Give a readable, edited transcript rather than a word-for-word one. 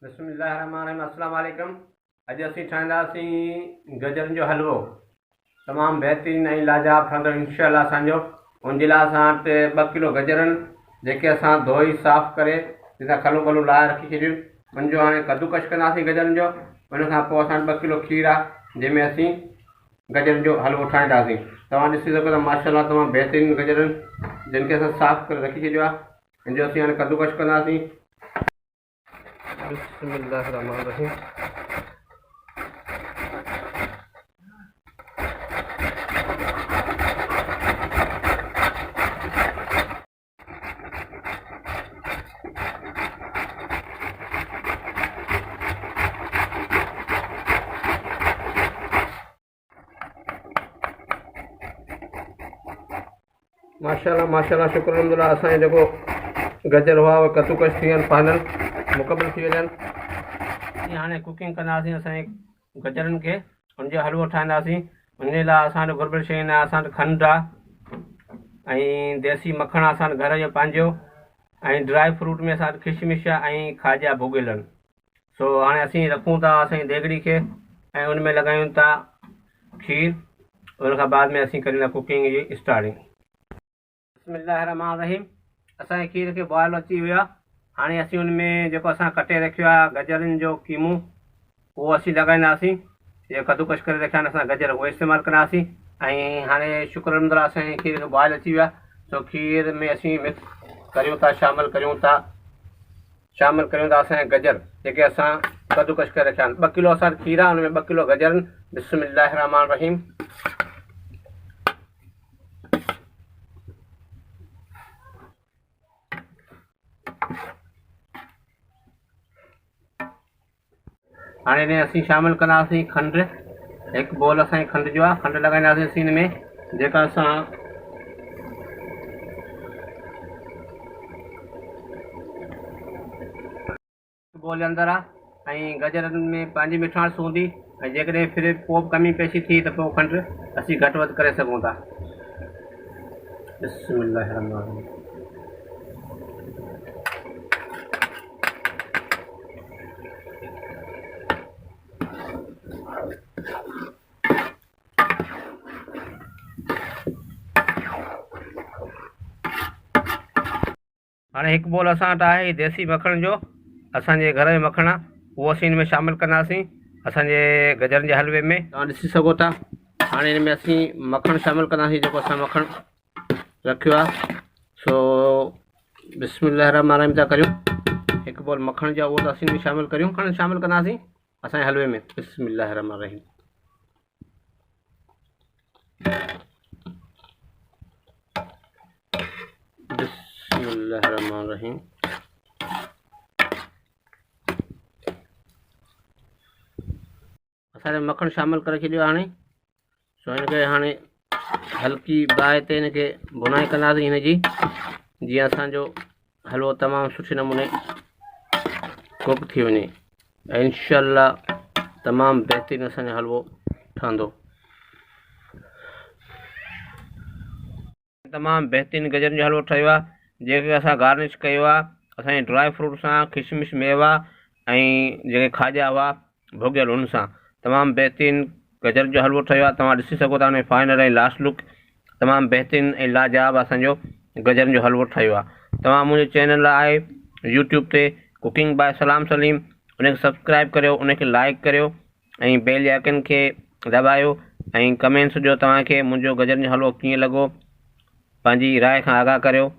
बिस्मिल्लाहिर्रहमानिर्रहीम। अस्सलाम वालेकुम। अॼु असीं ठाहींदासीं गजरुनि जो हलवो। तमामु बहितरीनु ऐं लाजवाब ठहंदो इंशाअल्लाह असांजो। उनजे लाइ असां वटि 2 किलो गजरनि जेके असां धोई साफ़ करे जितां खलूं खलूं लाहे रखी छॾियूं। उनजो हाणे कद्दूकश कंदासीं गजरनि जो। उन खां पोइ असां 2 किलो खीर आहे जंहिंमें असीं गजरनि जो हलवो ठाहींदासीं। तव्हां ॾिसी सघो था माशाअल्लाह तमामु बहितरीनु गजरनि जिन खे असां साफ़ करे रखी छॾियो आहे। हिन जो असीं हाणे कद्दूकश कंदासीं। बिस्मिल्लाहिर्रहमानिर्रहीम। माशाअल्लाह माशाअल्लाह शुक्र अलहमदुलिल्लाह असांजे जेको गजर हुआ उहे कद्दूकश थी विया आहिनि, फाइनल मुकमल थी विया आहिनि। हाणे कुकिंग कंदासीं असांजे गजरनि खे, उनजो हलवो ठाहींदासीं। उनजे लाइ असां वटि घुरिबल शयूं आहिनि। असां वटि खंडु आहे ऐं देसी मखणु आहे असां वटि घर जो पंहिंजो, ऐं ड्राई फ्रूट में असां वटि किशमिश आहे ऐं खाजा भुॻियल आहिनि। सो हाणे असीं रखूं था असांजी देगिड़ी खे ऐं उन में लॻायूं था खीर। उन खां बाद में असीं कयूं था कुकिंग जी स्टार्टिंग। बिस्मिल्लाहिर्रहमानिर्रहीम। असांजे खीर खे बॉयल अची वियो आहे। हाणे असीं उन में जेको असां कटे रखियो आहे गजरनि जो कीमो उहो असीं लॻाईंदासीं। जे कद्दूकश करे रखिया आहिनि असां गजर उहे इस्तेमालु कंदासीं। ऐं हाणे शुक्र अलहमदुलिल्लाह असांजे खीर खे बॉयल अची वियो आहे। सो खीर में असीं मिक्स करियूं था, शामिलु करियूं था असांजा गजर जेके असां कद्दूकश करे रखिया आहिनि। 2 किलो असां खीर आहे, हुन में 2 किलो गजरनि। बिस्मिल्लाहिर्रहमानिर्रहीम। हाणे हिन असीं शामिलु कंदासीं खंडु। 1 बोल असांजी खंड जो आहे। खंडु लॻाईंदासीं असीं हिन में जेका असां बोल जे अंदरि आहे। ऐं गजरनि में पंहिंजी मिठास हूंदी, ऐं जेकॾहिं फिर पोइ बि कमी पेशी थी त पोइ खंडु असीं घटि वधि करे सघूं था। बिस्मिल्लाहिर्रहमानिर्रहीम। हाणे 1 बोल असां वटि आहे देसी मखण जो, असांजे घर जो मखण आहे, उहो असीं हिन में शामिलु कंदासीं असांजे गजरनि जे हलवे में। तव्हां ॾिसी सघो था। हाणे हिन में असीं मखणु शामिलु कंदासीं जेको असां मखणु रखियो आहे। सो बिस्मिल्लाहिर्रहमानिर्रहीम था करियूं। 1 बोल मखण जो उहो त असीं शामिलु करियूं, शामिलु कंदासीं असांजे हलवे में। बिस्मिल्लाहिर्रहमानिर्रहीम। बिस्मिल्लाहिर्रहमानिर्रहीम। असांजे मखणु शामिलु करे छॾियो हाणे। सो हिनखे हाणे हल्की बाहि ते हिनखे भुनाई कंदासीं हिनजी, जीअं असांजो हलवो तमामु सुठे नमूने कुक थी वञे। ऐं इंशाअल्लाह तमामु बहितरीनु असांजो हलवो ठहंदो। तमामु बहितरीनु गजरनि जो हलवो ठहियो आहे, जेके असां गार्निश कयो आहे असांजे ड्राई फ्रूट सां, किशमिश मेवा ऐं जेके खाजा हुआ भुॻियल उन सां। तमामु बहितरीनु गजर जो हलवो ठहियो आहे। तव्हां ॾिसी सघो था हुन फाइनल ऐं लास्ट लुक तमामु बहितरीनु ऐं लाजवाब असांजो गजरनि जो हलवो ठहियो आहे। तव्हां मुंहिंजे चैनल आहे यूट्यूब ते कुकिंग बाय सलाम सलीम, उनखे सब्सक्राइब करियो, उनखे लाइक करियो ऐं बेल आइकन खे दॿायो ऐं कमेंट्स ॾियो तव्हांखे मुंहिंजो गजरनि जो हलवो कीअं लॻो। पंहिंजी राय खां आगाह करियो।